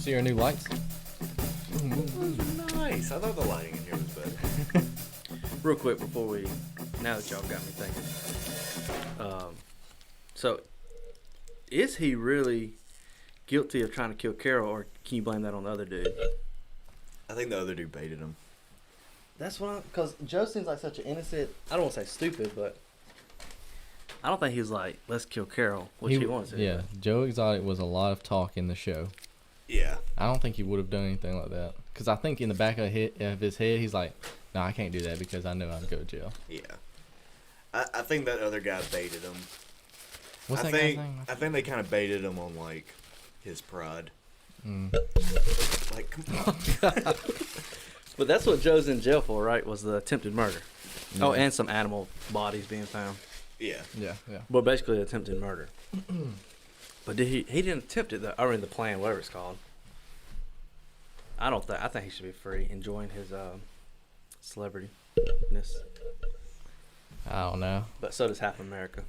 see our new lights? Nice. I thought the lighting in here was better. Real quick before we, now that y'all got me thinking, so is he really guilty of trying to kill Carol, or can you blame that on the other dude? I think the other dude baited him. That's what because Joe seems like such an innocent, I don't want to say stupid, but I don't think he was like, let's kill Carol, which he wants to. Yeah, Joe Exotic was a lot of talk in the show. Yeah. I don't think he would have done anything like that. Because I think in the back of his head, he's like, no, I can't do that because I know I'd go to jail. Yeah. I think that other guy baited him. What's I that think, guy's name? I think they kind of baited him on, like, his pride. Like, come on. But that's what Joe's in jail for, right? Was the attempted murder. Yeah. Oh, and some animal bodies being found. Yeah. Yeah. But basically attempted murder. But he didn't attempt it, though. I mean, the plan, whatever it's called. I think he should be free, enjoying his celebrityness. I don't know. But so does half America.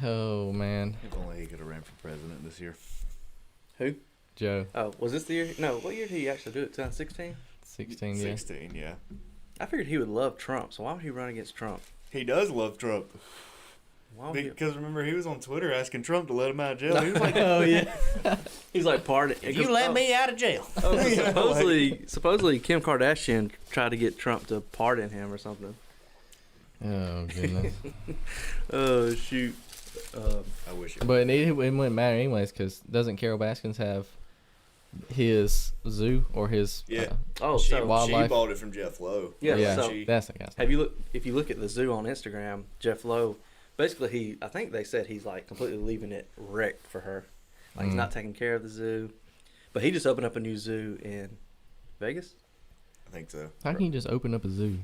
Oh, man. If only he could have ran for president this year. Who? Joe. Oh, was this the year? No, what year did he actually do it? 2016? 16, yeah. 16, yeah. I figured he would love Trump, so why would he run against Trump? He does love Trump. Why would Because remember, he was on Twitter asking Trump to let him out of jail. He was like, oh, yeah. He's like, pardon. you let me out of jail. Oh, so Yeah, supposedly Kim Kardashian tried to get Trump to pardon him or something. Oh, goodness. Oh, shoot. I wish it But it wouldn't matter anyways, because doesn't Carol Baskins have his zoo or his Yeah. Oh, she, so wildlife. she bought it from Jeff Lowe. Yeah, yeah, so that's the guy's have you if you look at the zoo on Instagram, Jeff Lowe, basically I think they said he's like completely leaving it wrecked for her. Like he's not taking care of the zoo. But he just opened up a new zoo in Vegas. I think so. How can you just open up a zoo?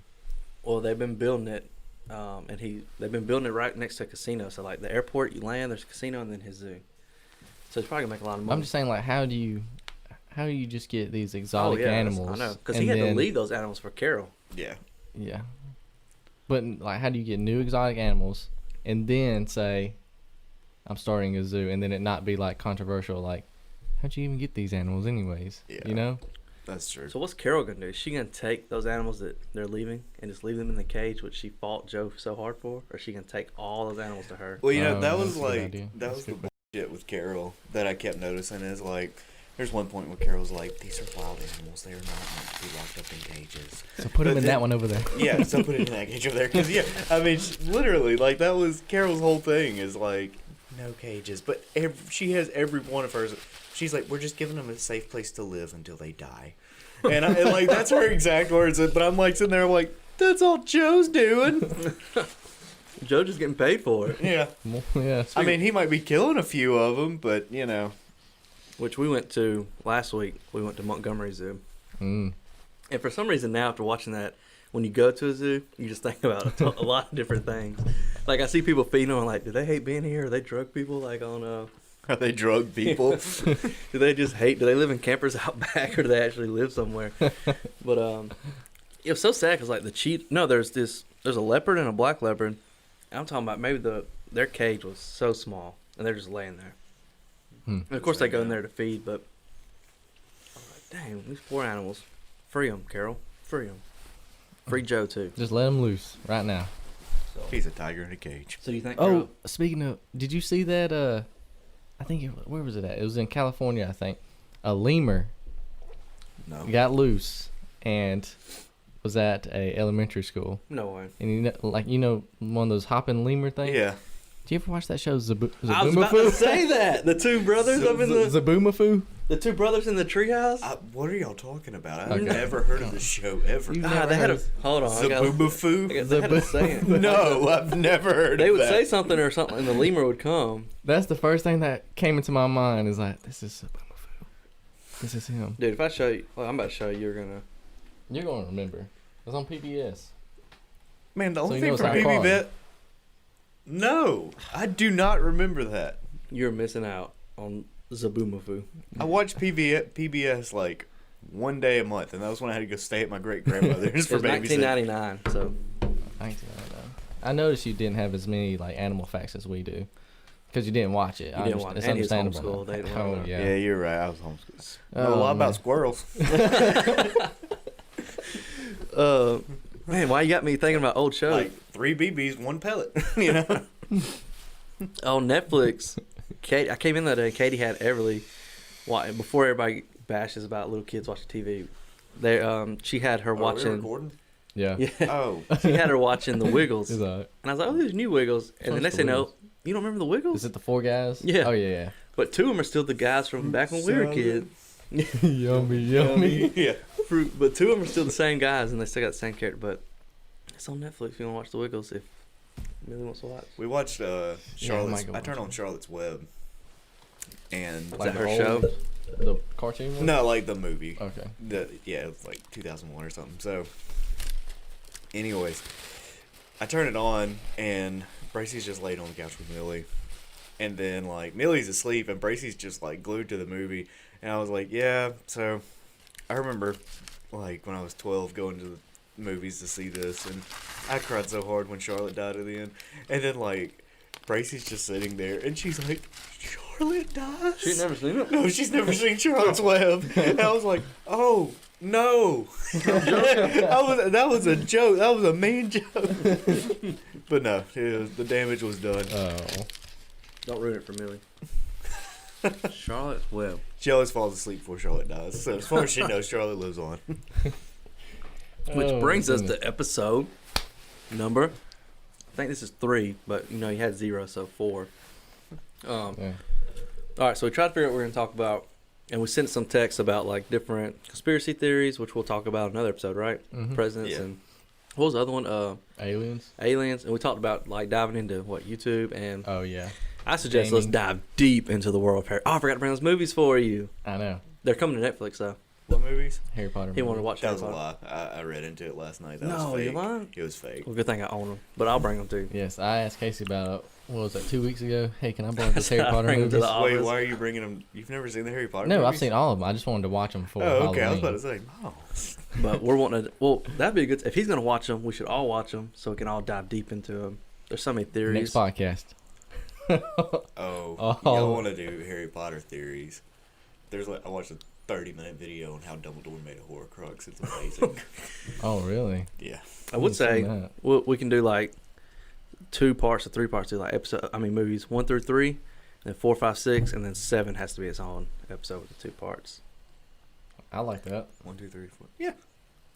Well, they've been building it, they've been building it right next to a casino. So like the airport, you land, there's a casino, and then his zoo. So he's probably gonna make a lot of money. I'm just saying, like, how do you just get these exotic animals? I know, because he had to leave those animals for Carol. Yeah. Yeah. But, like, how do you get new exotic animals and then say, I'm starting a zoo, and then it not be, like, controversial, like, how'd you even get these animals anyways? Yeah. You know? That's true. So what's Carol gonna do? Is she gonna take those animals that they're leaving and just leave them in the cage, which she fought Joe so hard for, or is she gonna take all those animals to her? Well, you know, Oh, that that's was a good like, idea. that That's was a the good bullshit with Carol that I kept noticing is like, there's one point where Carol's like, these are wild animals. They are not meant to be locked up in cages. So put him in that one over there. Yeah, so put it in that cage over there. Because, yeah, I mean, literally, like, that was Carol's whole thing is like, no cages. But she has every one of hers. She's like, we're just giving them a safe place to live until they die. And like, that's her exact words. But I'm like, sitting there, I'm like, that's all Joe's doing. Joe just getting paid for it. Yeah. Yeah. I mean, he might be killing a few of them, but, you know. Which we went to last week. We went to Montgomery Zoo. Mm. And for some reason now, after watching that, when you go to a zoo, you just think about a lot of different things. Like, I see people feeding on, like, do they hate being here? Are they drug people, like, on Are they drug people? do they just hate, do they live in campers out back, or do they actually live somewhere? But, it was so sad, because, like, there's a leopard and a black leopard. I'm talking about maybe their cage was so small, and they're just laying there. And of course, they go in there to feed, but I'm like, dang, these poor animals. Free them, Carol. Free them. Free Joe, too. Just let him loose right now. So, He's a tiger in a cage. so you think Oh, Carol, speaking of, did you see that? I think where was it at? It was in California, I think. A lemur No. got loose and was at a elementary school. no way. And you know, one of those hopping lemur things. Yeah. Did you ever watch that show I was about to say that. The two brothers up in the Zaboomafoo? the two brothers in the treehouse. What are y'all talking about? I've Okay. never heard of this show ever. You've Ah, never they had heard a of- hold on. I got Zaboomafoo? they had a saying. No, I've never heard They of would that. say something or something, and the lemur would come. That's the first thing that came into my mind is like, this is Zaboomafoo. This is him. Dude, if I show you, well, I'm about to show you, you're gonna. You're going to remember. It was on PBS. Man, the So only you thing know from it's not BB Carlin. Bet. No, I do not remember that. You're missing out on Zaboomafoo. I watched PBS like one day a month, and that was when I had to go stay at my great grandmother's It for was babysitting. 1999, so I noticed you didn't have as many like animal facts as we do. Because you didn't watch it. You didn't watch it. It's And he was understandable. homeschooled. They didn't Oh want to. yeah. Yeah, you're right. I was homeschooled. Oh, Know a lot man. about squirrels. Man, why you got me thinking about old shows? Like 3 BBs, 1 pellet. You know. On Netflix, I came in that day. Katie had Everly. Before everybody bashes about little kids watching TV, she had her Oh, we're watching. recording? Yeah. Yeah, Oh, she had her watching the Wiggles, Is and that? I was like, "Oh, there's new Wiggles." And the What's next the thing you know, Wiggles? you don't remember the Wiggles? Is it the 4 guys? Yeah. Oh yeah. But 2 of them are still the guys from back when we were kids. Yeah. Yummy, yummy. yeah. Fruit, but 2 of them are still the same guys, and they still got the same character. But it's on Netflix if you want to watch the Wiggles. If you really wants to watch. We watched Charlotte's. go I turned watch on Charlotte's Web, and Is that Like her the show? The cartoon one? no, like the movie. Okay. Yeah, it was like 2001 or something. So, anyways, I turn it on, and Bracey's just laid on the couch with Millie, and then like Millie's asleep, and Bracey's just like glued to the movie, and I was like, yeah. So, I remember like when I was 12 going to the movies to see this, and I cried so hard when Charlotte died at the end, and then like Bracey's just sitting there, and she's like, Charlotte dies. She'd never seen it. No, she's never seen Charlotte's Web. And I was like, oh, no. That was a joke. That was a mean joke. But no, the damage was done. Oh. Don't ruin it for Millie. Charlotte Webb. She always falls asleep before Charlotte dies. So as far as she knows, Charlotte lives on. Which Oh, brings us goodness. to episode number. I think this is 3, but you had 0, so 4. Yeah. All right, so we tried to figure out what we're going to talk about, and we sent some texts about like different conspiracy theories, which we'll talk about in another episode, right? Mhm. Presidents Yeah. and what was the other one? Aliens. Aliens, and we talked about like diving into YouTube, and Oh yeah. I suggest let's gaming. dive deep into the world of Harry. Oh, I forgot to bring those movies for you. I know. They're coming to Netflix though. What movies? Harry Potter. He wanted to movie. watch. That Harry was a Potter. lie. I read into it last night. That No, was you fake. lying? It was fake. Well, good thing I own them, but I'll bring them too. Yes, I asked Casey about what was that 2 weeks ago? Hey, can I borrow this Harry I Potter bring 'em to movies? the Wait, office. why are you bringing them? You've never seen the Harry Potter No, I've movies? seen all of them. I just wanted to watch them for Oh, okay. Halloween. I was about to say, no. But we're wanting to. Well, that'd be a good. If he's gonna watch them, we should all watch them so we can all dive deep into them. There's so many theories. Next podcast. Oh, y'all want to do Harry Potter theories? There's like I watched a 30-minute video on how Dumbledore made a Horcrux. It's amazing. Oh, really? Yeah. I would say Seen that. we can do like 2 parts or 3 parts to like movies 1 through 3, and then 4, 5, 6, and then 7 has to be its own episode with the 2 parts. I like that. 1, 2, 3, 4. Yeah.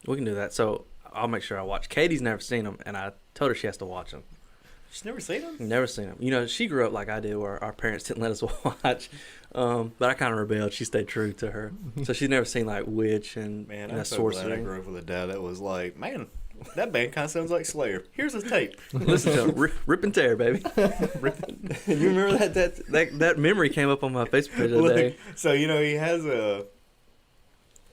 We can do that. So I'll make sure I watch. Katie's never seen them, and I told her she has to watch them. She's never seen them. Never seen them. You know, she grew up like I did, where our parents didn't let us watch. But I kind of rebelled. She stayed true to her, so she's never seen like Witch and Man, and I'm so glad I sorcery. grew up with a dad that was like, man, that band kind of sounds like Slayer. Here's a tape. Listen to him, rip and tear, baby. You remember that memory came up on my Facebook page the other day. So he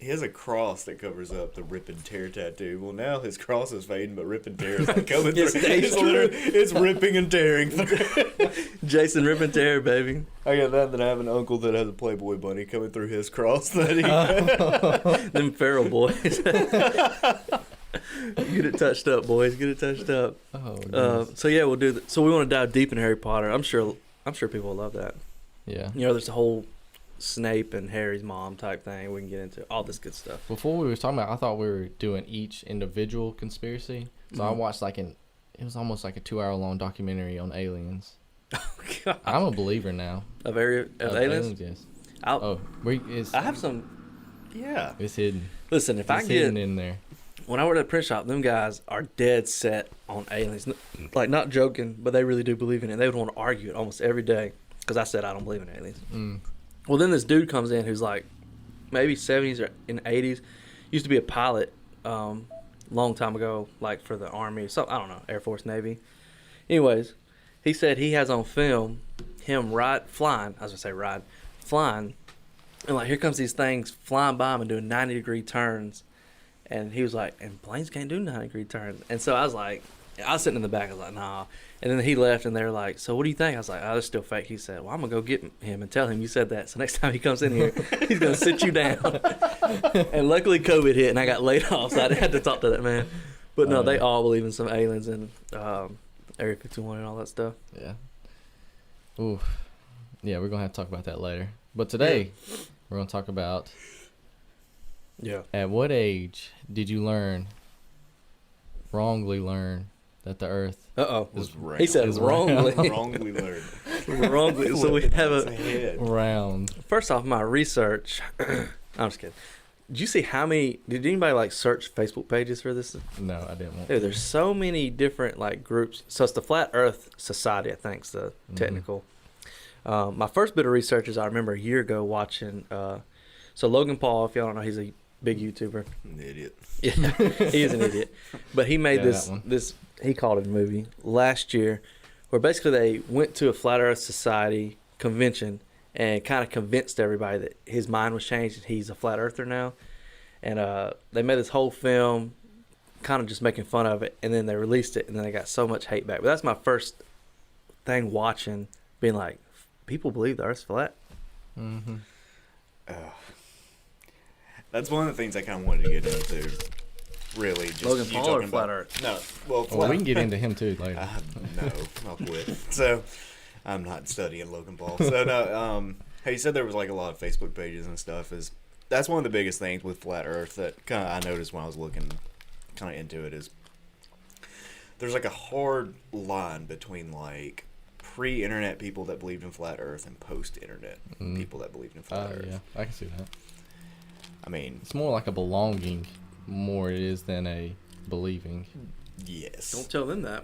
has a cross that covers up the rip and tear tattoo. Well, now his cross is fading, but rip and tear is like coming through. It stays It's true. literally it's ripping and tearing through. Jason rip and tear, baby. I got that. Then I have an uncle that has a Playboy bunny coming through his cross. That he. Them feral boys. Get it touched up, boys. Get it touched up. Oh, goodness. So yeah, we'll do that. So we want to dive deep in Harry Potter. I'm sure people will love that. yeah. You know, there's a whole Snape and Harry's mom type thing. We can get into all this good stuff. Before we were talking about, I thought we were doing each individual conspiracy. So I Mhm. watched it was almost like a 2-hour-long documentary on aliens. God. I'm a believer now. Of aliens. Yes. I'll, It's I have some. Yeah. It's hidden. Listen, if I It's get hidden in there. when I worked at the print shop, them guys are dead set on aliens. Like, not joking, but they really do believe in it. They would want to argue it almost every day because I said I don't believe in aliens. Mm. Well, then this dude comes in who's like maybe 70s or in 80s. Used to be a pilot long time ago, like for the Army. So I don't know, Air Force, Navy. Anyways, he said he has on film him flying, and like here comes these things flying by him and doing 90-degree turns. And he was like, and planes can't do 90-degree turns. And so I was sitting in the back. I was like, nah. And then he left, and they were like, so what do you think? I was like, oh, that's still fake. He said, well, I'm going to go get him and tell him you said that. So next time he comes in here, he's going to sit you down. And luckily COVID hit, and I got laid off, so I didn't have to talk to that man. But no, they all believe in some aliens and Area 51 and all that stuff. Yeah. Ooh, yeah, we're gonna have to talk about that later. But today, we're gonna talk about Yeah. at what age did you wrongly learn that the Earth Uh-oh. Was round. He said Is wrongly. Wrongly learned. Wrongly. So we have It's a... head. round? First off, my research... I'm just kidding. Did you see how many... Did anybody, like, search Facebook pages for this? No, I didn't want. Dude, there's so many different, like, groups. So it's the Flat Earth Society, I think, is the technical. My first bit of research is I remember a year ago watching... so Logan Paul, if y'all don't know, he's a big YouTuber. An idiot. Yeah, he is an idiot. But he made Yeah, that one. this he called it a movie last year where basically they went to a Flat Earth Society convention and kind of convinced everybody that his mind was changed and he's a flat earther now. And they made this whole film kind of just making fun of it, and then they released it, and then they got so much hate back. But that's my first thing watching, being like, people believe the Earth's flat. Mm-hmm. That's one of the things I kind of wanted to get into. Really, just Logan you Paul talking or Flat about- Earth? No, well, Well, we can get into him too later. No, I'll quit. So, I'm not studying Logan Paul. So no, hey, you said there was like a lot of Facebook pages and stuff. That's one of the biggest things with Flat Earth that kind of I noticed when I was looking kind of into it is there's like a hard line between like pre-internet people that believed in Flat Earth and post-internet people that believed in Flat Earth. Yeah, I can see that. I mean, It's more like a belonging, more it is than a believing. yes. Don't tell them that.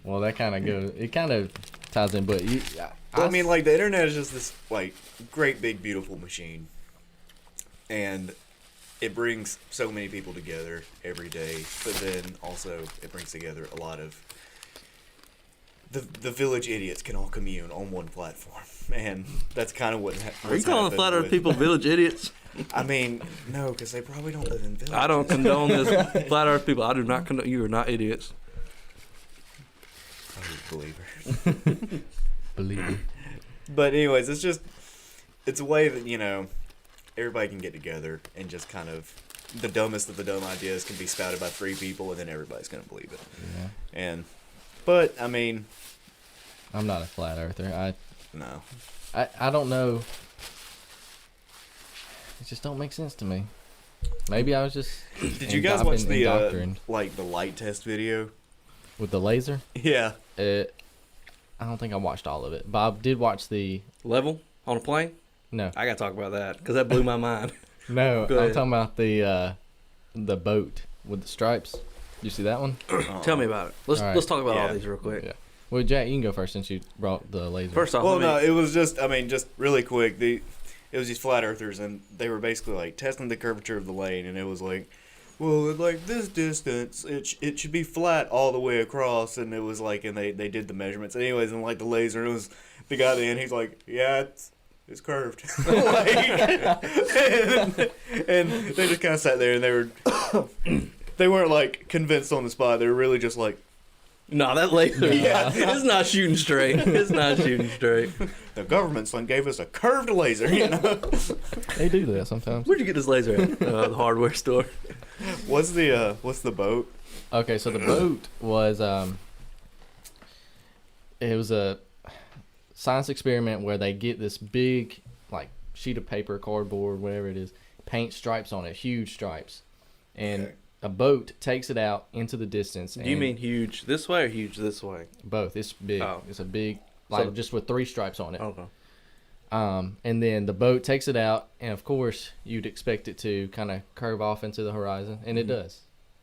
Well, that kind of goes. It kind of ties in, but I mean, like the internet is just this like great big beautiful machine, and it brings so many people together every day. But then also it brings together a lot of the village idiots can all commune on one platform, and that's kind of what. Are you calling Flat Earth people village idiots? I mean, no, because they probably don't live in villages. I don't condone this. Flat Earth people, I do not condone. You are not idiots. Oh, believer. believe. But anyways, it's a way that, everybody can get together and just kind of, the dumbest of the dumb ideas can be spouted by 3 people and then everybody's going to believe it. Yeah. But, I mean, I'm not a flat earther. no. I don't know. It just don't make sense to me. Maybe I was just. Did you guys I've watch been the, indoctrined. the light test video? With the laser? Yeah. I don't think I watched all of it. But I did watch the. Level on a plane? No. I got to talk about that because that blew my mind. No, Go I'm ahead. talking about the boat with the stripes. You see that one? Tell me about it. Let's All right. let's talk about all Yeah. these real quick. Yeah. Well, Jack, you can go first since you brought the laser. First off, Well, let me- no, it was just really quick. It was these flat earthers, and they were basically like testing the curvature of the lane, and it was like, well, at like this distance, it should be flat all the way across, and it was like, and they did the measurements. Anyways, and like the laser, it was the guy at the end, he's like, yeah, it's curved. Like, and they just kind of sat there, and they weren't like convinced on the spot. They were really just like, no, that laser. Yeah. It's not shooting straight. It's not shooting straight. the government son gave us a curved laser, They do that sometimes. Where'd you get this laser at? The hardware store. What's the boat? Okay, so the boat was it was a science experiment where they get this big like sheet of paper, cardboard, whatever it is, paint stripes on it, huge stripes, and Okay. a boat takes it out into the distance. Do you and mean huge this way or huge this way? both? It's big. Oh. It's a big like So- just with 3 stripes on it. Okay. And then the boat takes it out, and of course you'd expect it to kind of curve off into the horizon, and it does.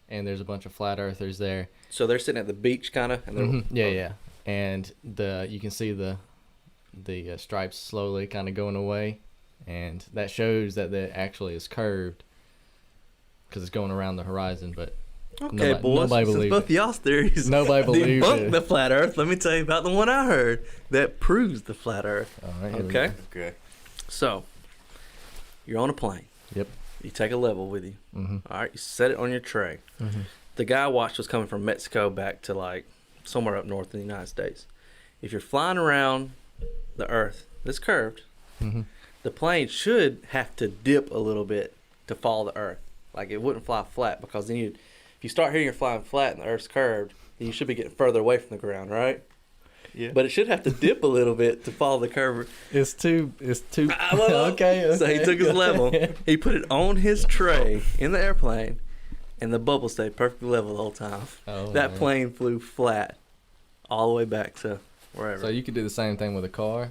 And there's a bunch of flat earthers there. So they're sitting at the beach, kind of, and they're Yeah, yeah. And you can see the stripes slowly kind of going away, and that shows that it actually is curved because it's going around the horizon. But Okay, nobody- boys. nobody Since believed both it. y'all's theories Nobody believed debunk it. the flat Earth. Let me tell you about the one I heard that proves the flat Earth. all right, here we Okay. go. Okay. So you're on a plane. Yep. You take a level with you. Mm-hmm. All right. You set it on your tray. Mm-hmm. The guy I watched was coming from Mexico back to like somewhere up north in the United States. If you're flying around the Earth that's curved, Mm-hmm. the plane should have to dip a little bit to follow the Earth. Like it wouldn't fly flat because then if you start here and you're flying flat and the Earth's curved, then you should be getting further away from the ground, right? Yeah. but it should have to dip a little bit to follow the curve. It's too. Okay. So he took his level. He put it on his tray in the airplane, and the bubble stayed perfectly level the whole time. Oh, That man. plane flew flat all the way back to wherever. So you could do the same thing with a car,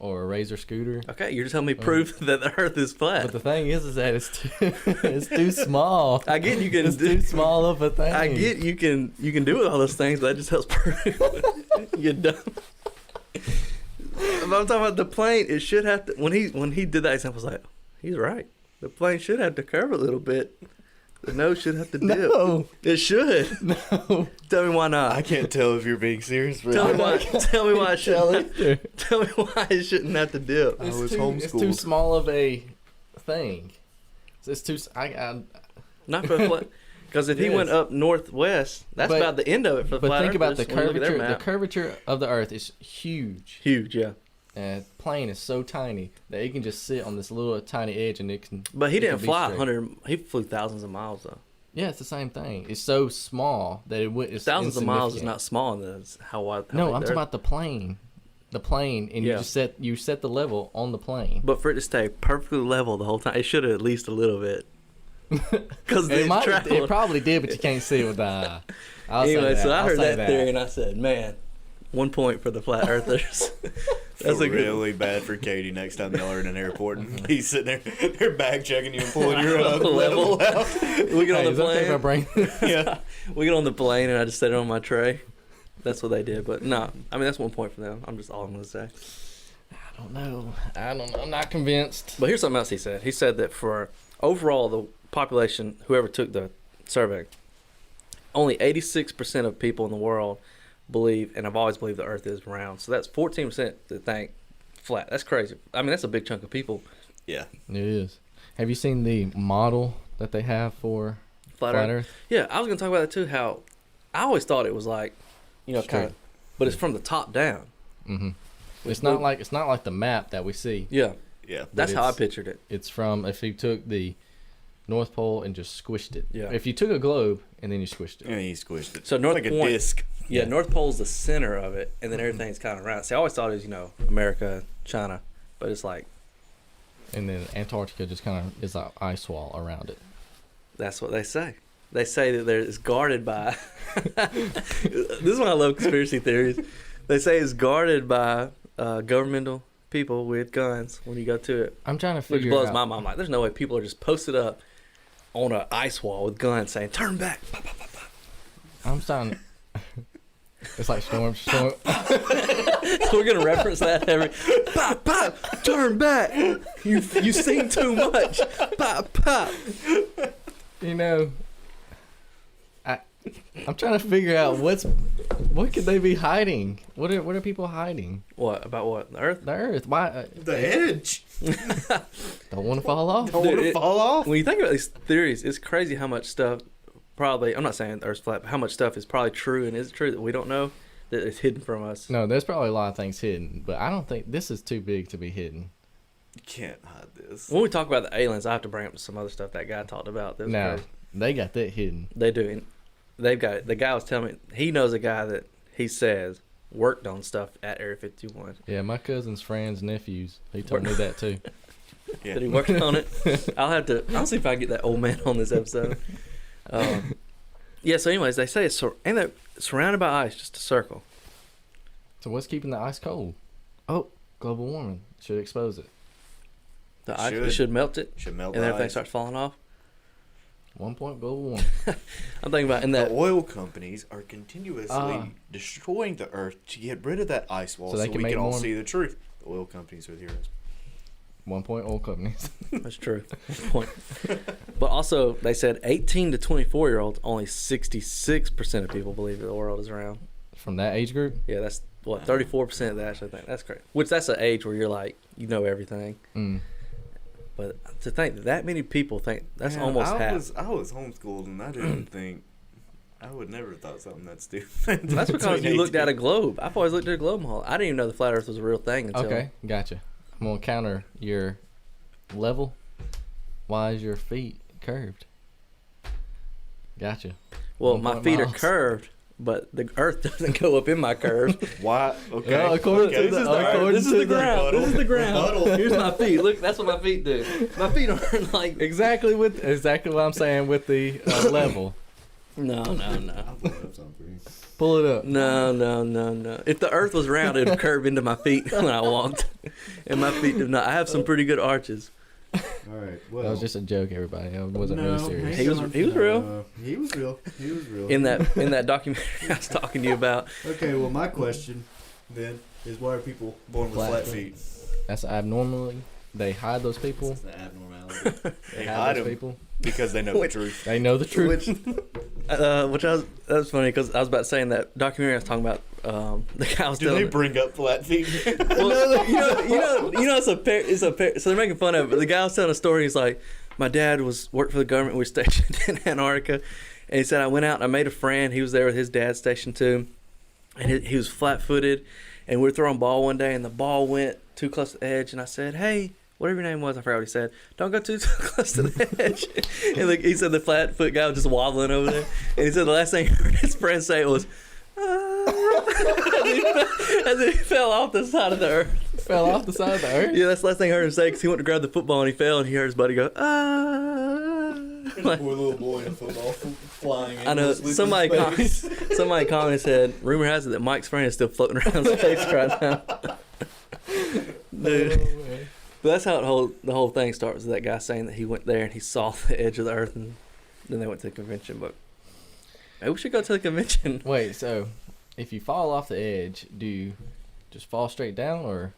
or a Razor scooter. Okay, you're just helping me prove that the Earth is flat. But the thing is that it's too, it's too small. I get you can It's do. too small of a thing. I get you can do all those things. But that just helps prove you're dumb. But I'm talking about the plane. It should have to. When he did that example, I was like, he's right. The plane should have to curve a little bit. The nose should have to dip. No, It should. no. Tell me why not. I can't tell if you're being serious, but Tell me why. Tell me why it Tell shouldn't. it. Tell me why it shouldn't have to dip. I It's was too, It's too homeschooled. small of a thing. It's too. Not for a flat. Because if he Yes. went up northwest, that's But- about the end of it for the But flat think about the earthers when you look at their curvature. The map. curvature of the Earth is huge. Huge, yeah. And the plane is so tiny that it can just sit on this little tiny edge, and it can. But he it can didn't be fly straight. 100. He flew thousands of miles though. Yeah, it's the same thing. It's so small that it would. It's Thousands of miles is insignificant. not small. In this, how wide? How No, big I'm the talking Earth- about the plane. The plane, and Yeah. you set the level on the plane. But for it to stay perfectly level the whole time, it should have at least a little bit. Because It probably did, but you can't see it with the eye. I'll say Anyway, that. so I I'll heard say that theory and I said, man, 1 point for the flat earthers. That's Feel a good. really bad for Katie next time y'all are in an airport and he's sitting there, they're bag checking you and pulling your level out. We get on Hey, the is it okay if I plane. bring? Yeah. We get on the plane and I just set it on my tray. That's what they did. But no, I mean that's 1 point for them. I'm just all I'm gonna say. I don't know. I'm not convinced. But here's something else he said. He said that for overall the population, whoever took the survey, only 86% of people in the world believe, and I've always believed the Earth is round. So that's 14% that think flat. That's crazy. I mean, that's a big chunk of people. Yeah. It is. Have you seen the model that they have for Flat Flat Earth. Earth? Yeah, I was gonna talk about that too. How I always thought it was like, kind Straight. of, but it's from the top down. Mm-hmm. It's not like the map that we see. Yeah, Yeah. that's how I it's- pictured it. It's from if you took the North Pole and just squished it. Yeah. If you took a globe and then you squished it. And he squished it. So North like a Point- disc. Yeah, Yeah. North Pole's the center of it, and then everything's kind of round. See, I always thought it was America, China, but it's like And then Antarctica just kind of is an ice wall around it. that's what they say. They say that it's guarded by. This is why I love conspiracy theories. They say it's guarded by governmental people with guns when you go to it, I'm trying to which figure blows out. my mind. Like, there's no way people are just posted up on an ice wall with guns saying "Turn back." I'm trying. It's like storm. So we're gonna reference that every. Pop, pop, turn back. You sing too much. Pop, pop. You know, I'm trying to figure out what could they be hiding? What are people hiding? What about what the Earth? The Earth? Why? The edge. Don't want to fall off. Don't want Dude, to it- fall off. When you think about these theories, it's crazy how much stuff probably. I'm not saying the Earth's flat, but how much stuff is probably true and is true that we don't know that is hidden from us. No, there's probably a lot of things hidden, but I don't think this is too big to be hidden. You can't hide this. When we talk about the aliens, I have to bring up some other stuff that guy talked about. That was No, crazy. they got that hidden. They do. And they've got the guy was telling me he knows a guy that he says worked on stuff at Area 51. Yeah, my cousin's friends, nephews, he told me that too. Yeah. That he worked on it. I'll see if I can get that old man on this episode. Yeah. So, anyways, they say it's they're surrounded by ice, just a circle. So what's keeping the ice cold? Oh, global warming should expose it. The ice Should. should melt it, Should melt and the everything ice. starts falling off. 1 point global warming. I'm thinking about in The that. oil companies are continuously Ah. destroying the earth to get rid of that ice wall So so, they can we make can all more- see the truth. The oil companies are the heroes. 1 point oil companies. That's true. Good point. But also, they said 18 to 24 year olds, only 66% of people believe that the world is round. From that age group? Yeah, that's what 34% that actually think. That's crazy. Which that's an age where you're like, you know everything. Mm. But to think that many people think that's Man, almost I half. was homeschooled and I didn't think I would never have thought something that stupid. That's because you looked at a 18. globe. I've always looked at a globe my whole. I didn't even know the flat Earth was a real thing until. Okay, gotcha. I'm going to counter your level. Why is your feet curved? Gotcha. Well, 1 my point feet are miles. curved but the Earth doesn't go up in my curve. Why? Okay. Yeah, according to this the- is the according This is the ground. rebuttal. This is the ground. Rebuttal. Here's my feet. Look, that's what my feet do. My feet aren't like. Exactly what I'm saying with the level. No. Pull it up. No. If the Earth was round, it'd curve into my feet when I walked, and my feet do not. I have some pretty good arches. All right. Well, That was just a joke, everybody. I wasn't really serious. He was real. He was real. He was real. In that documentary I was talking to you about. Okay. Well, my question then is, why are people born with flat feet? That's abnormally. They hide those people. It's the abnormality. They hide those them people. because they know the truth. They know the truth. That was funny because I was about to say in that documentary I was talking about the guy was Do telling they bring up flat feet? well, it's a pair, so they're making fun of it. But the guy was telling a story. He's like, my dad worked for the government. We were stationed in Antarctica, and he said I went out and I made a friend. He was there with his dad stationed too, and he was flat-footed, and we were throwing ball one day, and the ball went too close to the edge, and I said, hey, whatever your name was, I forgot what he said. Don't go too close to the edge. And he said the flat foot guy was just waddling over there. And he said the last thing he heard his friend say was, as he fell off the side of the earth. Fell off the side of the earth. Yeah, that's the last thing I heard him say because he went to grab the football and he fell and he heard his buddy go, Like, Poor little boy in a football flying. I know somebody commented and said, rumor has it that Mike's friend is still floating around space right now. Dude. But that's how the whole thing starts with that guy saying that he went there and he saw the edge of the earth and then they went to the convention. But maybe we should go to the convention. Wait, so if you fall off the edge, do you just fall straight down, or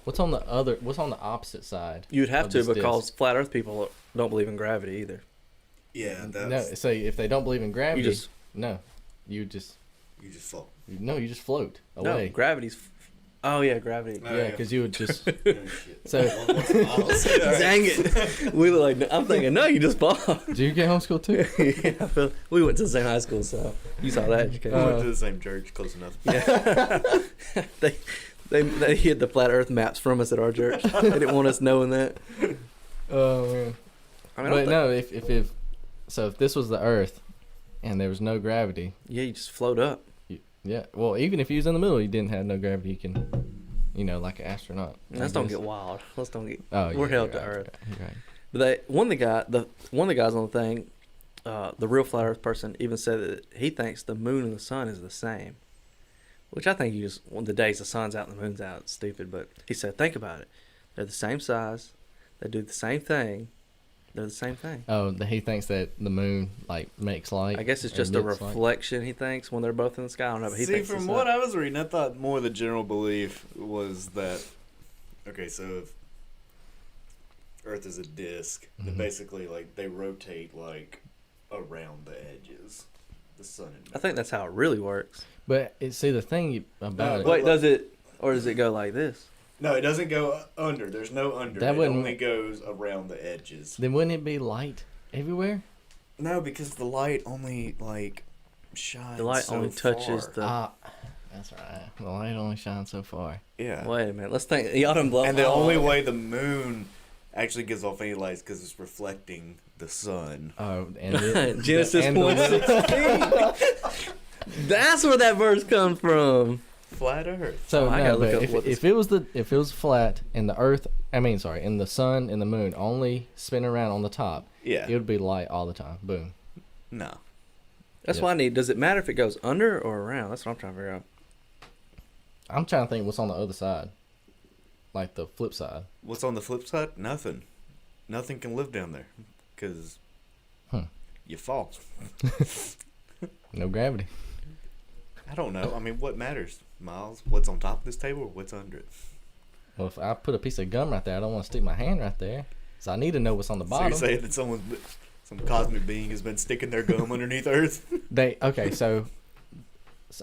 what's on the opposite side? You'd have of to this because disc? flat earth people don't believe in gravity either. Yeah, No, that's so if they don't believe in gravity, You just you just you just fall. float away. no gravity's. Oh yeah, gravity. Oh, Yeah, because you would just Oh, shit. so. Dang it! We were like, I'm thinking, no, you just fall. Do you get homeschooled too? Yeah, Phil. We went to the same high school, so you saw that We education. went to the same church, close enough. Yeah. they hid the flat Earth maps from us at our church. They didn't want us knowing that. Oh man. I mean, But no, if this was the Earth, and there was no gravity, yeah, you just float up. yeah. Well, even if you was in the middle, you didn't have no gravity. You can, like an astronaut. Let's I don't guess. get wild. Let's don't get. Oh, we're yeah, held you're to right, Earth. you're right. But one of the guys on the thing, the real flat Earth person, even said that he thinks the moon and the sun is the same. Which I think the days the sun's out and the moon's out, it's stupid. But he said, think about it. They're the same size. They do the same thing. They're the same thing. Oh, he thinks that the moon makes light. I guess it's or just a emits light. reflection. He thinks when they're both in the sky. I don't know. But he See, thinks from it's what not. I was reading, I thought more the general belief was that, okay, so if Earth is a disk, then Mhm. basically, like, they rotate, like, around the edges. The sun and I think that's how it really works. But see, the thing about it, Wait, does it, or does it go like this? No, it doesn't go under. There's no under. That it wouldn't- only goes around the edges. then wouldn't it be light everywhere? No, because the light only, like, shines The light so only touches far. the. That's right. The light only shines so far. Yeah. Wait a minute. Let's think. Y'all done blow. And the oh, only way the moon actually gives off any light is because it's reflecting the sun. Oh, and Genesis and the 1:16. That's where that verse comes from. Flat Earth. So I no, gotta look but up what this- if it was flat and the Earth, and the sun and the moon only spin around on the top, Yeah. it would be light all the time. Boom. No. That's Yep. why I need. Does it matter if it goes under or around? That's what I'm trying to figure out. I'm trying to think what's on the other side, like the flip side. What's on the flip side? Nothing. Nothing can live down there because you fall. No gravity. I don't know. I mean, what matters, Miles? What's on top of this table or what's under it? Well, if I put a piece of gum right there, I don't want to stick my hand right there, so I need to know what's on the So bottom. you're saying that some cosmic being has been sticking their gum underneath Earth? So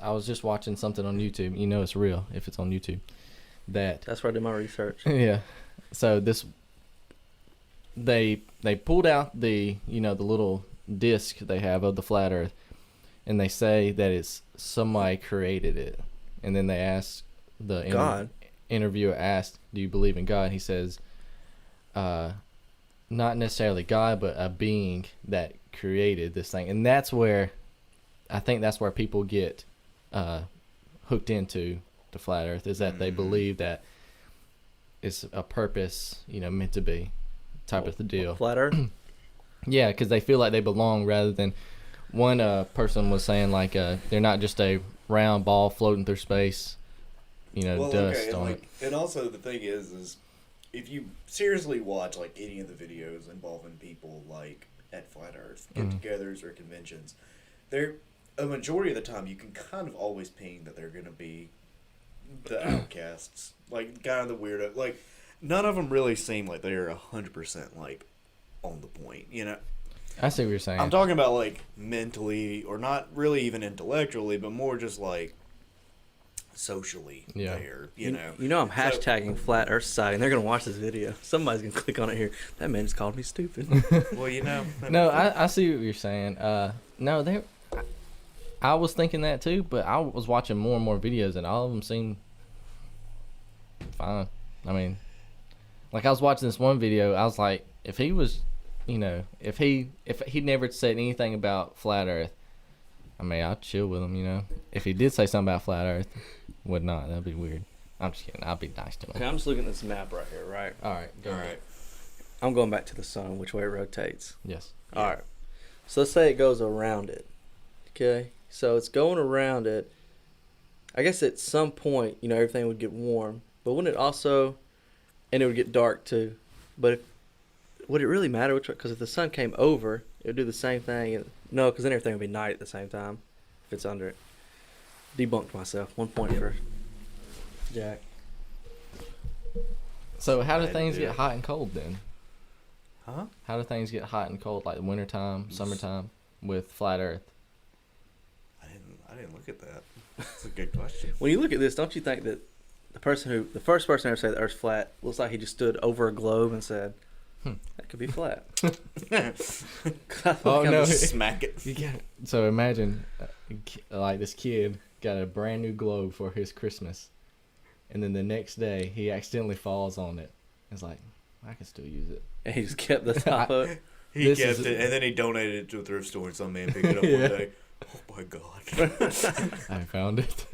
I was just watching something on YouTube. You know it's real if it's on YouTube. That That's where I do my research. yeah. So they pulled out the the little disc they have of the flat Earth, and they say that it's somebody created it, and then they ask God. interviewer asked, "Do you believe in God?" He says, "Not necessarily God, but a being that created this thing," and that's where I think that's where people get hooked into the flat Earth, is that they believe that it's a purpose, meant to be type of the deal. Flat Earth. Yeah, because they feel like they belong rather than one person was saying like they're not just a round ball floating through space, dust on it. And also the thing is if you seriously watch like any of the videos involving people like at Flat Earth get-togethers or conventions, they're a majority of the time you can kind of always ping that they're gonna be the outcasts, like kind of the weirdo. Like none of them really seem like they're 100% like on the point, I see what you're saying. I'm talking about like mentally, or not really even intellectually, but more just like socially there, You know I'm hashtagging Flat Earth Society, and they're going to watch this video. Somebody's going to click on it here. That man just called me stupid. Well, No, I see what you're saying. No, I was thinking that too, but I was watching more and more videos, and all of them seemed fine. I mean, like I was watching this one video, I was like, if he was, if he never said anything about flat Earth, I mean, I'd chill with him. If he did say something about flat Earth, would not. That'd be weird. I'm just kidding. I'd be nice to him. Okay, I'm just looking at this map right here, right? All right. Go All ahead. right. I'm going back to the sun, which way it rotates. Yes. Yeah. All right. So let's say it goes around it. Okay? So it's going around it. I guess at some point, everything would get warm. But wouldn't it also, and it would get dark too. But would it really matter which way? Because if the sun came over, it would do the same thing. No, because then everything would be night at the same time if it's under it. Debunked myself. 1 point for Jack. So how do I things do. get hot and cold then? Huh? How do things get hot and cold, like wintertime, summertime, with flat Earth? I didn't look at that. That's a good question. When you look at this, don't you think that the first person to ever say the Earth's flat looks like he just stood over a globe and said, that could be flat. Oh, no. Smack it. So imagine, like this kid got a brand new globe for his Christmas, and then the next day he accidentally falls on it. It's like, I can still use it. And he just kept the top up. He This kept is- it, and then he donated it to a thrift store, and some man picked it up Yeah. one day. Oh my god. I found it.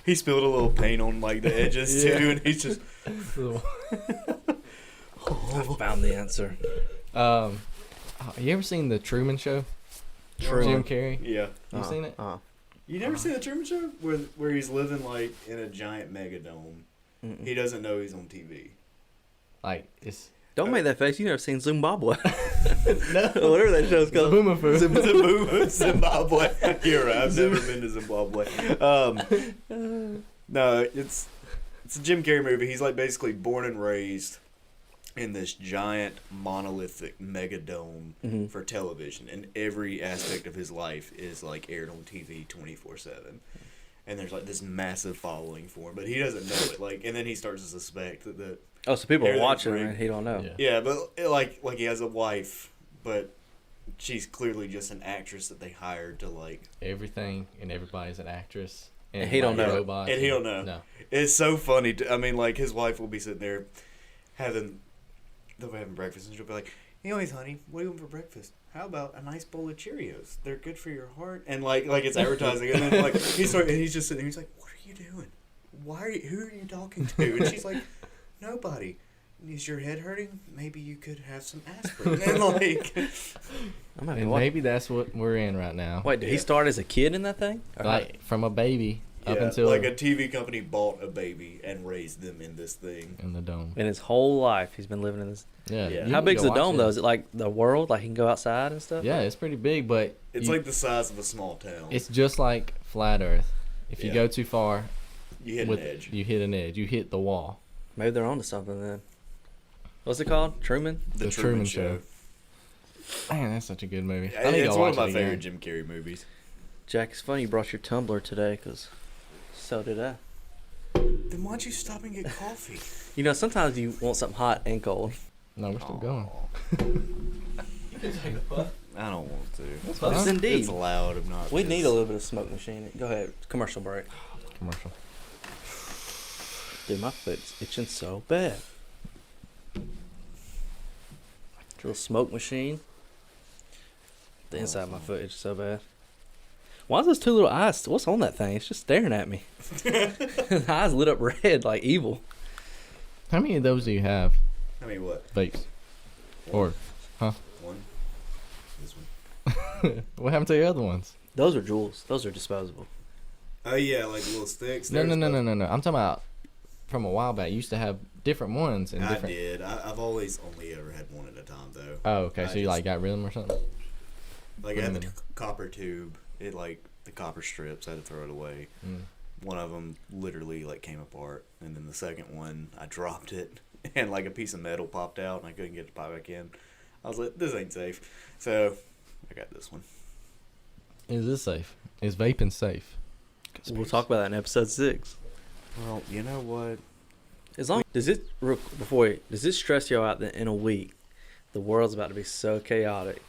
He spilled a little paint on like the edges Yeah. too, and he's just I found the answer. You ever seen the Truman Show? Truman. Jim Carrey. yeah. You seen it? You never seen the Truman Show where he's living like in a giant megadome. Mm-mm. He doesn't know he's on TV. Like it's Don't make that face. You never seen Zimbabwe. No. Whatever that show's called. Boomafoo. Zimbabwe. You're right. I've never been to Zimbabwe. No, it's a Jim Carrey movie. He's like basically born and raised in this giant monolithic megadome Mhm. for television, and every aspect of his life is like aired on TV 24/7. And there's like this massive following for him, but he doesn't know it. Like, and then he starts to suspect that Oh, so people are Everything's watching rigged. and he don't know. Yeah. yeah, but like he has a wife, but she's clearly just an actress that they hired to like. everything and everybody's an actress. And he don't like, know. robots And he don't know. No. It's so funny. I mean, like his wife will be sitting there they'll be having breakfast, and she'll be like, "Anyways, honey, what do you want for breakfast? How about a nice bowl of Cheerios? They're good for your heart." And like it's advertising, and then like he's just sitting there. He's like, "What are you doing? Who are you talking to?" And she's like, "Nobody." Is your head hurting? Maybe you could have some aspirin. And like, I'm having And watch. maybe that's what we're in right now. Wait, did he Yeah. start as a kid in that thing? Or Like from a baby up yeah, until like a TV company bought a baby and raised them in this thing. in the dome. in his whole life, he's been living in this. Yeah. Yeah. you How need big's to the watch dome it. though? Is it like the world? Like he can go outside and stuff? Yeah, it's pretty big, but It's like the size of a small town. it's just like flat Earth. If you Yeah. go too far, You hit with an edge. you hit an edge. You hit the wall. Maybe they're onto something then. What's it called? Truman? The The Truman Truman Show. Man, that's such a good movie. I need It's to one of watch my it favorite again. Jim Carrey movies. Jack, it's funny you brought your tumbler today because so did I. Then why don't you stop and get coffee? You know, sometimes you want something hot and cold. No, we're still going. I don't want to. That's Yes, fine. indeed. It's loud. I'm not. We need a little bit of smoke machine. Go ahead. Commercial break. Commercial. Dude, my foot's itching so bad. Little smoke machine. The inside of my foot itches so bad. Why is those two little eyes? What's on that thing? It's just staring at me. The eyes lit up red like evil. How many of those do you have? I mean, what? Vapes. Or One. This one. what happened to the other ones? Those are jewels. Those are disposable. Oh yeah, like little sticks. No. I'm talking about from a while back. You used to have different ones and I different. did. I've always only ever had one at a time though. Oh, okay. I So you just- like got rid of them or something? Like I had the Mm. copper tube. It like the copper strips. I had to throw it away. Mm. One of them literally like came apart, and then the second one I dropped it, and like a piece of metal popped out, and I couldn't get it to pop back in. I was like, this ain't safe. So I got this one. Is this safe? Is vaping safe? We'll talk about that in episode 6. Well, you know what? As long does it does it stress you out that in a week the world's about to be so chaotic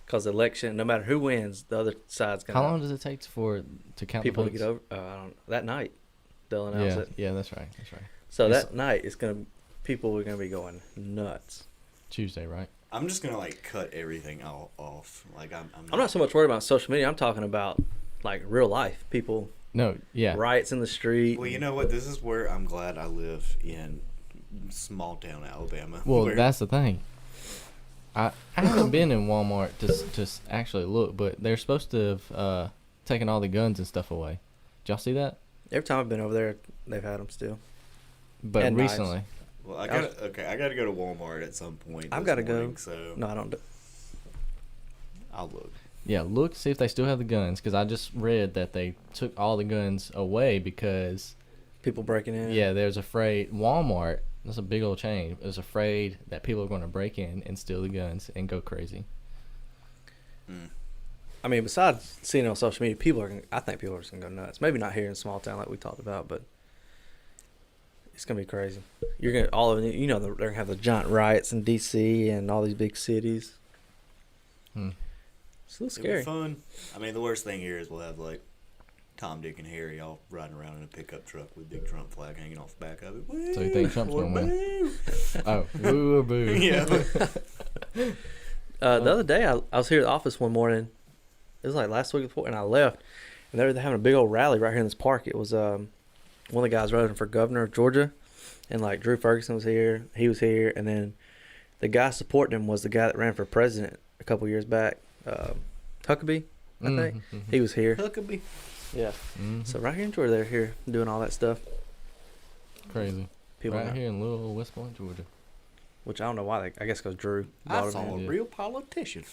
because election, no matter who wins, the other side's gonna How long does it take to count people the to votes? get over. I don't that night they'll announce it. Yeah, that's right. That's right. So It's- that night it's gonna people are gonna be going nuts. Tuesday, right? I'm just gonna like cut everything off. Like I'm I'm not so much worried about social media. I'm talking about like real life people, No, yeah. riots in the street. Well, you know what? This is where I'm glad I live in small town Alabama. Well, where- that's the thing. I haven't been in Walmart to actually look, but they're supposed to have taken all the guns and stuff away. Did y'all see that? Every time I've been over there, they've had them still. But And knives. recently, Well, I gotta go to Walmart at some point. I've this gotta go. morning, So No, I don't. I'll look. yeah, look, see if they still have the guns, because I just read that they took all the guns away because, People breaking in. yeah, there's afraid Walmart. That's a big old chain. Is afraid that people are going to break in and steal the guns and go crazy. I mean, besides seeing it on social media, I think people are just gonna go nuts. Maybe not here in small town like we talked about, but it's gonna be crazy. You're gonna all of it. You know, they're gonna have the giant riots in D.C. and all these big cities. Hmm. It's a little It'll be scary. fun. I mean, the worst thing here is we'll have like Tom, Dick, and Harry all riding around in a pickup truck with big Trump flag hanging off the back of it. Woo, So you think Trump's or gonna win? boo. Oh, woo or boo. Yeah. The other day, I was here at the office one morning. It was like last week before, and I left, and they were having a big old rally right here in this park. It was one of the guys running for governor of Georgia, and like Drew Ferguson was here. He was here, and then the guy supporting him was the guy that ran for president a couple years back, Huckabee, I think. Mhm, He was here. Huckabee. Yeah. mhm. So right here in Georgia, they're here doing all that stuff. Crazy. People, Right know, here in little West Point, Georgia. which I don't know why. I guess because Drew. I brought him saw in. a real politician.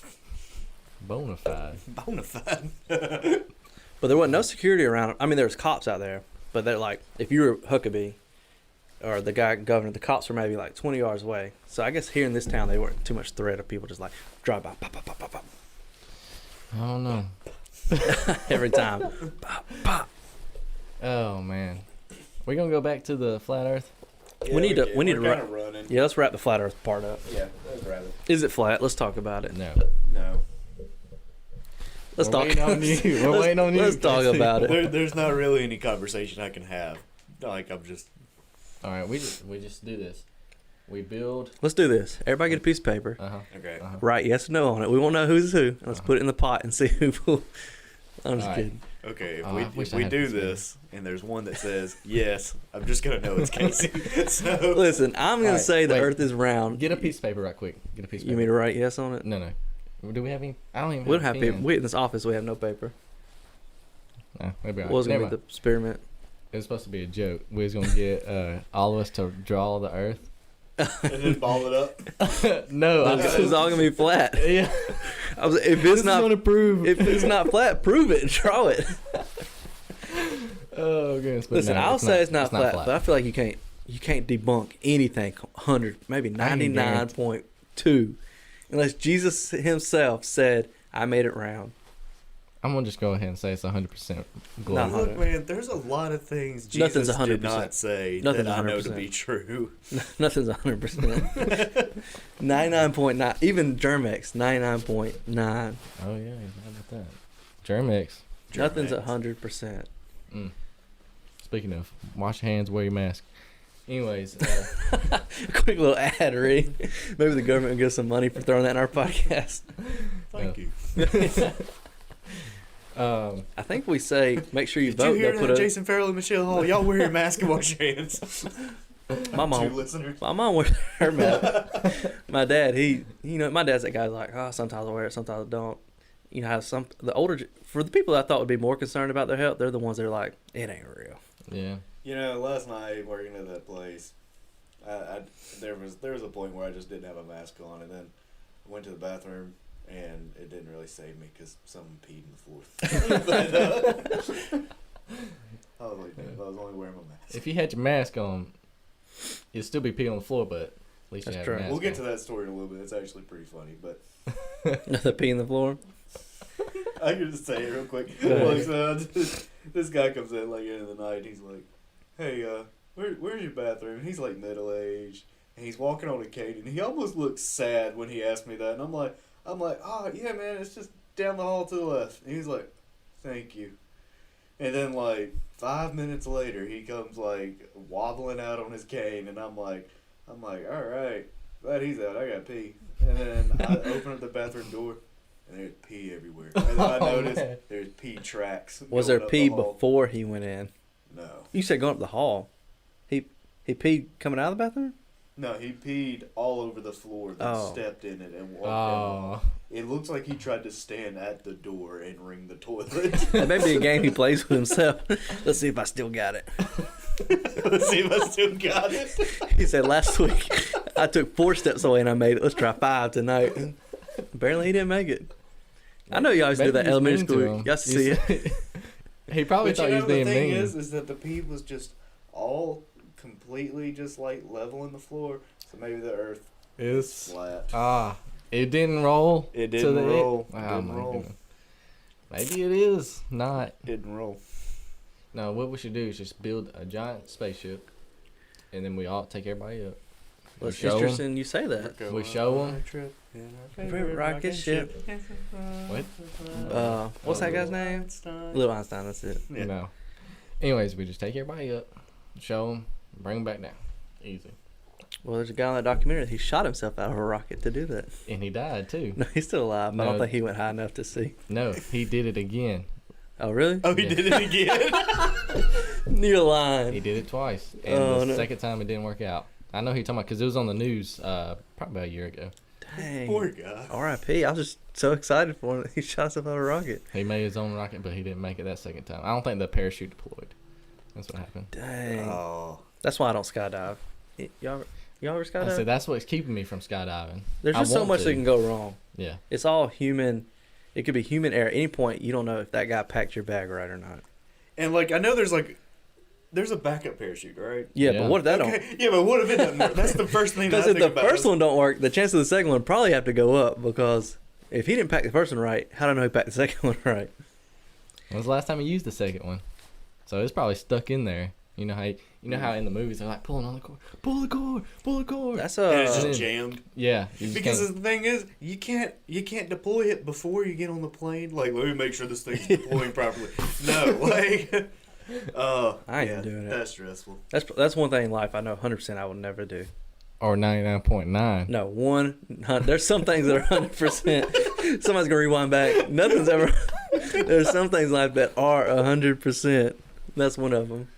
Bonafide. Bonafide. But there wasn't no security around. I mean, there was cops out there, but they're like, if you were Huckabee or the guy governor, the cops were maybe like 20 yards away. So I guess here in this town, they weren't too much threat of people just like drive by, pop, pop, pop, pop, pop, I don't know. every time. Pop, pop. Oh man, we gonna go back to the flat Earth. We need to- can. we need to We're ru- kinda running. Yeah, let's wrap the flat Earth part up. Yeah, that's rather. Is it flat? Let's talk about it. No, No. Let's we're talk. waiting on you. We're waiting on you. Let's talk Casey. about it. There's not really any conversation I can have. Like I'm just. All right, we just do this. We build. Let's do this. Everybody get a piece of paper. Okay. Write yes or no on it. We won't know who's who. Let's put it in the pot and see who will. I'm just All right. kidding. Okay, if Oh, I wish if I we had do this paper. this and there's one that says yes, I'm just gonna know it's Casey. So Listen, I'm going All to right, say the wait. Earth is round. Get a piece of paper right quick. Get a piece of You paper. mean to write yes on it? No. Do we have any? I don't even. We don't have paper. pen. We in this office. We have no paper. No, maybe What was going to be the experiment? It was supposed to be a joke. We was gonna get all of us to draw the Earth. and then ball it up. No, I It's all going to be flat. yeah. I was, if This it's is not, gonna prove. if it's not flat, prove it and draw it. Oh goodness. But Listen, no, I'll say it's not flat, but I flat. feel like you can't debunk anything 100, maybe I can 99.2, unless Jesus himself said, "I made it round." I'm gonna just go ahead and say it's 100% Not globe. hundred. Look, man, there's a lot of things Nothing's Jesus did 100%. not say Nothing's that I know 100%. to be true. Nothing's 100%. 99.9, even Germex 99.9. Oh yeah, how about that? Germex. Nothing's Germex. 100%. Mm. Speaking of, wash your hands, wear your mask. Anyways, Quick little ad read. Maybe the government will give us some money for throwing that in our podcast. Thank you. I think we say make sure you Did you vote. hear They'll that, put Jason Farrell and Michelle Hall? Y'all wear your mask and wash your hands. my Two mom. listeners. My mom wears her mask. My dad, my dad's that guy like, oh, sometimes I wear it, sometimes I don't. You know how for the people that I thought would be more concerned about their health, they're the ones that are like, it ain't real. Yeah. You know, last night working at that place, there was a point where I just didn't have a mask on, and then went to the bathroom, and it didn't really save me because someone peed in the floor. But, I was like, damn, I was only wearing my mask. If you had your mask on, you'd still be peeing on the floor, but at least you That's had true. your mask We'll get on. to that story in a little bit. It's actually pretty funny, but The pee in the floor. I can just say it real quick. Go ahead. Like, so this guy comes in like end of the night. And he's like, "Hey, where's your bathroom?" And he's like middle aged, and he's walking on a cane, and he almost looks sad when he asked me that. And I'm like, "Oh yeah, man, it's just down the hall to the left." And he's like, "Thank you." And then like 5 minutes later, he comes like wobbling out on his cane, and I'm like, all right, glad he's out. I got pee. And then I open up the bathroom door. And there's pee everywhere. And then I noticed man. there's pee tracks. Was going there up pee the hall. before he went in? No. You said going up the hall. He peed coming out of the bathroom? No, he peed all over the floor, then Oh. stepped in it and walked Oh. in. It looks like he tried to stand at the door and ring the toilet. That may be a game he plays with himself. Let's see if I still got it. Let's see if I still got it. He said last week I took 4 steps away and I made it. Let's try 5 tonight. Apparently he didn't make it. I know you always do Maybe that he's elementary mean to school. him. You guys see it. He probably But thought you he know, was the being thing mean. is that the pee was just all completely just like level in the floor. So maybe the earth is It's flat. it didn't roll. It to didn't the roll. Oh, Didn't my roll. goodness. Maybe it is not. Didn't roll. No, what we should do is just build a giant spaceship, and then we all take everybody up. Well, it's show 'em. interesting you say that. We show 'em. Favorite rocket ship. What? What's that guy's name? Little Einstein, that's it. Yeah. No. Anyways, we just take everybody up, show them, bring them back down. Easy. Well, there's a guy on that documentary. He shot himself out of a rocket to do that. And he died too. No, he's still alive, but I don't No. think he went high enough to see. No, he did it again. Oh, really? Oh, he Yeah. did it again. You're lying. He did it twice, and Oh, the no. second time it didn't work out. I know who you're talking about because it was on the news probably about a year ago. Dang. Poor guy. R.I.P. I was just so excited for him. He shot himself out of a rocket. He made his own rocket, but he didn't make it that second time. I don't think the parachute deployed. That's what happened. Dang. Oh. That's why I don't skydive. Y'all ever I skydive? said that's what's keeping me from skydiving. There's I just so want much to. that can go wrong. Yeah. It's all human. It could be human error. At any point, you don't know if that guy packed your bag right or not. And like I know there's a backup parachute, right? Yeah, Yeah. but what if that don't? Okay. Yeah, but what if it doesn't work? That's the first thing that I Because if think the about. first one don't work, the chance of the second one probably have to go up. Because if he didn't pack the first one right, how do I know he packed the second one right? When was the last time you used the second one? So it's probably stuck in there. You know how in the movies they're like pulling on the cord, pull the cord, pull the cord. That's And it's Uh, just jammed. Yeah. You just Because can't- the thing is, you can't deploy it before you get on the plane. Like, let me make sure this thing's deploying properly. No, like, I ain't doing it. That's stressful. That's one thing in life I know 100% I would never do. or 99.9. No, there's some things that are 100%. Somebody's gonna rewind back. Nothing's ever. There's some things in life that are 100%. That's one of them.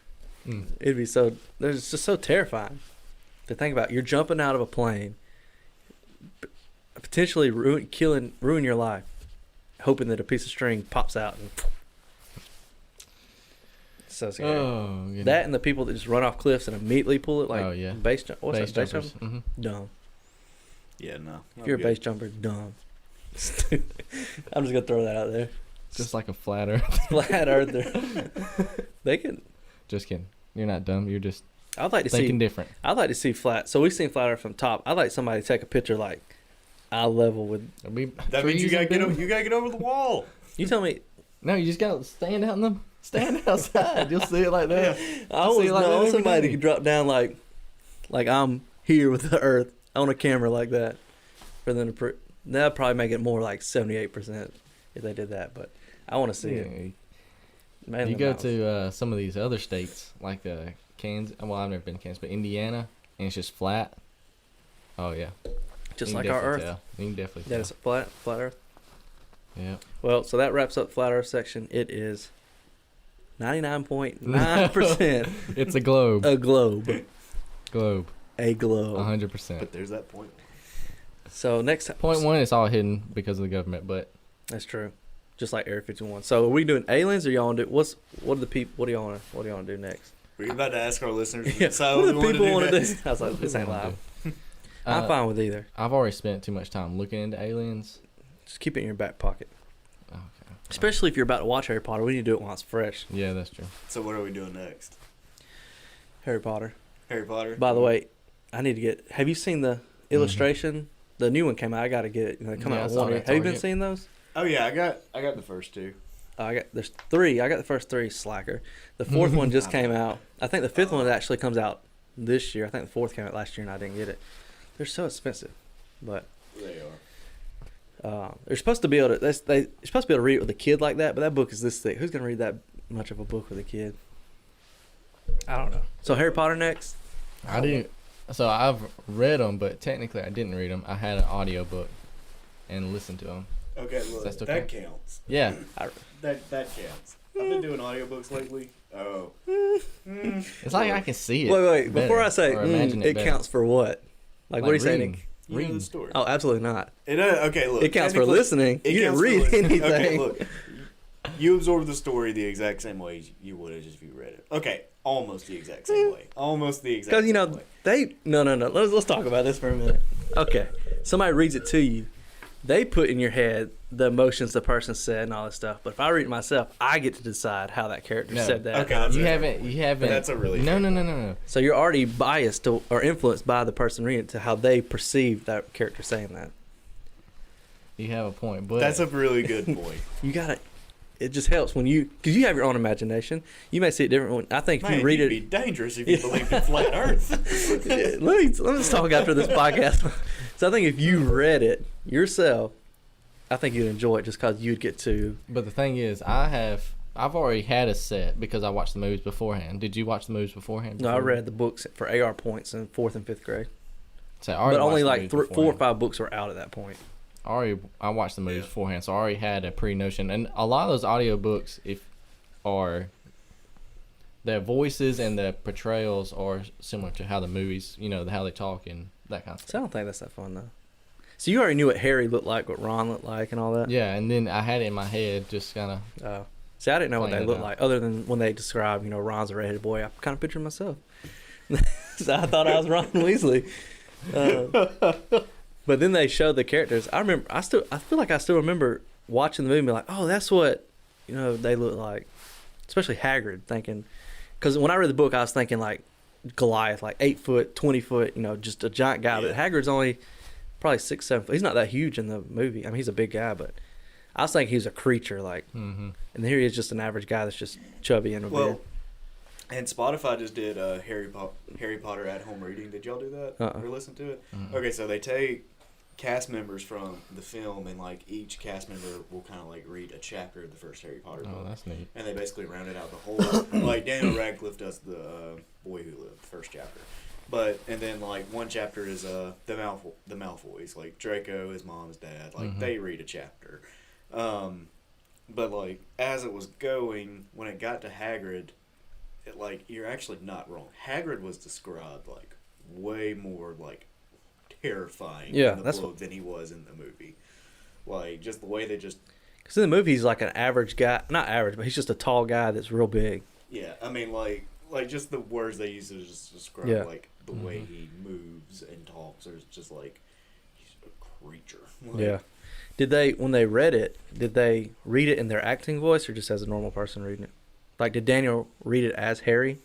Mm. It'd be so. It's just so terrifying to think about. You're jumping out of a plane, potentially ruin your life, hoping that a piece of string pops out. And so scary. Oh, goodness. That and the people that just run off cliffs and immediately pull it like Oh, yeah. base jump. What's Base that? Base jumpers. jumper? Mm-hmm. Dumb. Yeah, no. If you're a base jumper, dumb. I'm just gonna throw that out there. Just like a flat earth. Flat earther. They can. Just kidding. You're not dumb. You're just I'd like to thinking see. different. I'd like to see flat. So we've seen flat earth from top. I'd like somebody to take a picture like eye level with. That means you gotta get over the wall. You tell me. No, you just gotta stand outside. You'll see it like that. I see was it like that know every somebody day. could drop down like I'm here with the earth on a camera like that. For them to that'd probably make it more like 78% if they did that. But I want to see it. Yeah. Mainly You go mountains. to some of these other states like Kansas. Well, I've never been to Kansas, but Indiana, and it's just flat. Oh yeah. just You like can our definitely earth. tell. You can definitely Yeah, tell. it's flat earth. Yeah. Well, so that wraps up the flat Earth section. It is 99.9% It's a globe. a globe. Globe. A globe. 100%. But there's that point. So next time. Point one is all hidden because of the government, but That's true. Just like Area 51. So are we doing aliens or y'all want to do what are the people what do y'all want to do next? We're about to ask our listeners. Yeah, So what do we the people want to do? next. I was like, this ain't live. I'm fine with either. I've already spent too much time looking into aliens. Just keep it in your back pocket. Okay. Especially if you're about to watch Harry Potter. We need to do it while it's fresh. Yeah, that's true. So what are we doing next? Harry Potter. Harry Potter. By the way, I need to get. Have you seen the illustration? The new one came out. I got to get it. They come Yeah, I out saw one that year. Have you been Target. seeing those? Oh yeah, I got the first two. There's 3. I got the first 3. Slacker. The 4th one just came out. I think the 5th one actually comes out this year. I think the 4th came out last year and I didn't get it. They're so expensive, but They are. they're supposed to be able to. You're supposed to be able to read it with a kid like that, but that book is this thick. Who's gonna read that much of a book with a kid? I don't know. So Harry Potter next. I didn't. So I've read them, but technically I didn't read them. I had an audio book and listened to them. Okay, look, That's that okay. counts. Yeah. That counts. I've been doing audiobooks lately. Oh. It's like I can see it. Wait. better, Before I say or imagine it better. counts for what? Like what are you saying? reading. Nick? You know Reading. the story. Oh, absolutely not. Okay, look. It counts for technically, listening. it You didn't counts for read listening. anything. Okay, look. You absorb the story the exact same way you would have if you read it. Okay, almost the exact same way. Almost the exact Because same you know way. no. Let's talk about this for a minute. Okay, somebody reads it to you. They put in your head the emotions the person said and all this stuff. But if I read it myself, I get to decide how that character No. said that. Okay, that's You a- haven't. That's a really No. So you're already biased to, or influenced by the person reading it to how they perceive that character saying that. You have a point, but That's a really good point. You gotta. It just helps when because you have your own imagination. You may see it different. When I think if Man, you read you'd it, be dangerous if you believed in flat Earth. let's talk after this podcast. So I think if you read it yourself, I think you'd enjoy it just because you'd get to. But the thing is, I've already had a set because I watched the movies beforehand. Did you watch the movies beforehand? No, I before? read the books for AR points in 4th and 5th grade, So I already but only watched the like movies 4 or beforehand. 5 books were out at that point. I watched the movies Yeah. beforehand, so I already had a pre-notion. And a lot of those audiobooks, their voices and the portrayals are similar to how the movies, how they talk and that kind of So I stuff. don't think that's that fun though. So you already knew what Harry looked like, what Ron looked like, and all that. Yeah, and then I had it in my head, just kind of. See, I didn't know what Playing they it looked out. like, other than when they described, Ron's a redheaded boy. I kind of pictured myself. So I thought I was Ron Weasley. But then they showed the characters. I feel like I still remember watching the movie and be like, oh, that's what, they look like. Especially Hagrid, thinking, because when I read the book, I was thinking like Goliath, like 8 foot, 20 foot, just a giant guy. But Yeah. Hagrid's only probably 6, 7 foot. He's not that huge in the movie. I mean, he's a big guy, but I was thinking he was a creature, like, Mm-hmm. and here he is, just an average guy that's just chubby and a beard. Well, and Spotify just did Harry Potter at home reading. Did y'all do that or listen to it? Mm-mm. Okay, so they take cast members from the film and like each cast member will kind of like read a chapter of the first Harry Potter book. Oh, that's neat. And they basically rounded out the whole. Like Daniel Radcliffe does the Boy Who Lived, the first chapter. And then like one chapter is the Malfoys, like Draco, his mom, his dad. Like they read a chapter. But like as it was going, when it got to Hagrid, you're actually not wrong. Hagrid was described like way more like terrifying Yeah, in the that's book than he was in the movie. Like just the way they just. Because in the movie, he's like an average guy. Not average, but he's just a tall guy that's real big. Yeah, I mean, like just the words they use to just describe, like, the way he moves and talks, or it's just, like, he's a creature. Like, Yeah. When they read it, did they read it in their acting voice or just as a normal person reading it? Like, did Daniel read it as Harry?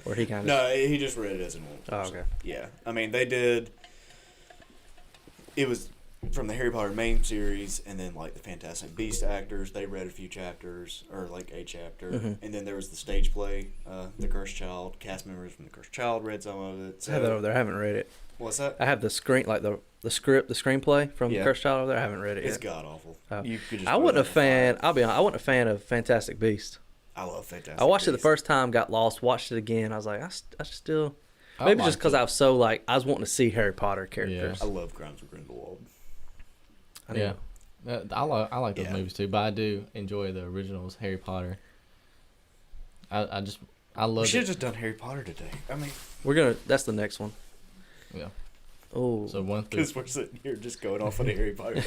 Or he kind of... No, he just read it as a normal person. Oh, okay. Yeah. I mean, they did... It was from the Harry Potter main series, and then, like, the Fantastic Beasts actors, they read a few chapters, or, like, a chapter. Mm-hmm. And then there was the stage play, The Cursed Child. Cast members from The Cursed Child read some of it. I have that over there. I haven't read it. What's that? I have the screen, like the script, the screenplay from Yeah. The Cursed Child over there. I haven't read it It's yet. god-awful. Oh. You could just I throw wasn't a that in fan. fire. I'll be honest. I wasn't a fan of Fantastic Beasts. I love Fantastic I watched it the Beasts. first time, got lost, watched it again. I was like, I still... I Maybe just liked because it. I was so, like, I was wanting to see Harry Potter characters. I love Crimes of Grindelwald. I need Yeah. I like those Yeah. movies too, but I do enjoy the originals, Harry Potter. I We love should have it. just done Harry Potter today. I mean, That's the next one. Yeah. Oh. So 1 through. because we're sitting here just going off on a Harry Potter.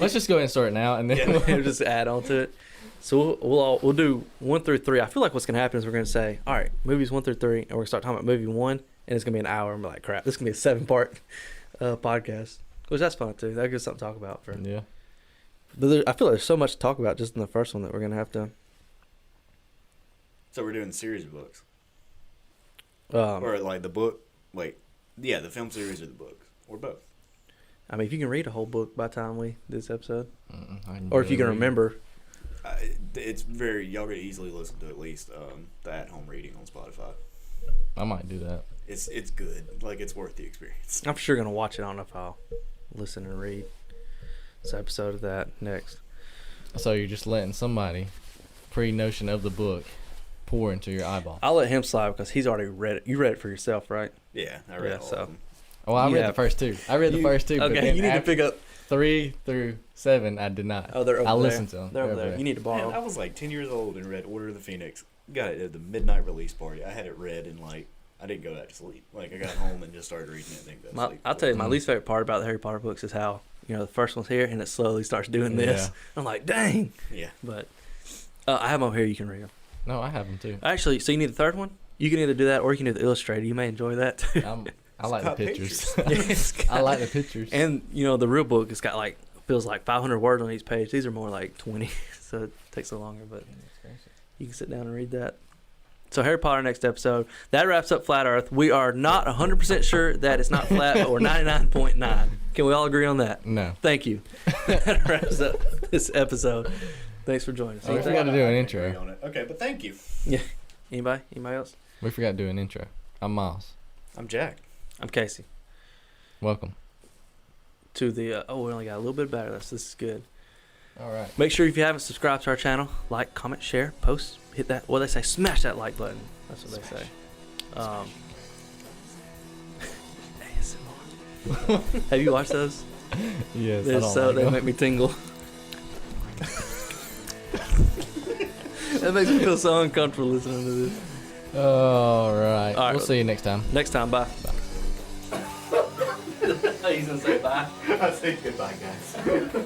Let's just go ahead and start now, and then Yeah. We'll just add on to it. So we'll do 1 through 3. I feel like what's gonna happen is we're gonna say, all right, movies 1 through 3, and we're gonna start talking about movie 1, and it's gonna be an hour, and we're like, crap, this is gonna be a 7-part podcast, which that's fun too. That gives something to talk about for. yeah. But I feel like there's so much to talk about just in the first one that we're gonna have to. So we're doing series of books, Um, or like the book. Wait, yeah, the film series or the books, or both. I mean, if you can read a whole book by the time we do this episode, I can or if you can barely read. remember. It's very y'all could easily listen to at least the at-home reading on Spotify. I might do that. It's good. Like it's worth the experience. I'm for sure gonna watch it. I don't know if I'll listen and read this episode of that next. So you're just letting somebody pre-notion of the book pour into your eyeball. I'll let him slide because he's already read it. You read it for yourself, right? Yeah, I read Yeah, all so- of them. Oh, I You read have- the first two. I read the first two. But Okay, then you need to after pick up. 3 through 7, I did not. Oh, they're over I there. listened to them. They're over there. You need to borrow. Man, I was like 10 years old and read Order of the Phoenix. Got it at the midnight release party. I had it read and like I didn't go back to sleep. Like I got home and just started reading it and didn't go to sleep. I'll tell you, my Mhm. least favorite part about the Harry Potter books is how the first one's here and it slowly starts doing this. Yeah. I'm like, dang. Yeah. But I have them over here. You can read them. No, I have them too. Actually, so you need the third one. You can either do that or you can do the illustrated. You may enjoy that too. I like the got pictures. It's I got- like the pictures. And the real book, it's got like feels like 500 words on each page. These are more like 20, so it takes a little longer. But you can sit down and read that. So Harry Potter next episode. That wraps up Flat Earth. We are not 100% sure that it's not flat, but we're 99.9. Can we all agree on that? No. Thank you. That wraps up this episode. Thanks for joining us. Oh, we forgot to do an intro. Agree on it. Okay, but thank you. Anybody else? We forgot to do an intro. I'm Miles. I'm Jack. I'm Casey. Welcome. To the we only got a little bit better. This is good. All right. Make sure if you haven't subscribed to our channel, like, comment, share, post, hit that. What they say, smash that like button. That's what they say. ASMR. Have you watched those? Yes. They make me tingle. That makes me feel so uncomfortable listening to this. All right. All right. We'll see you next time. Next time, bye. He's gonna say bye. I say goodbye, guys.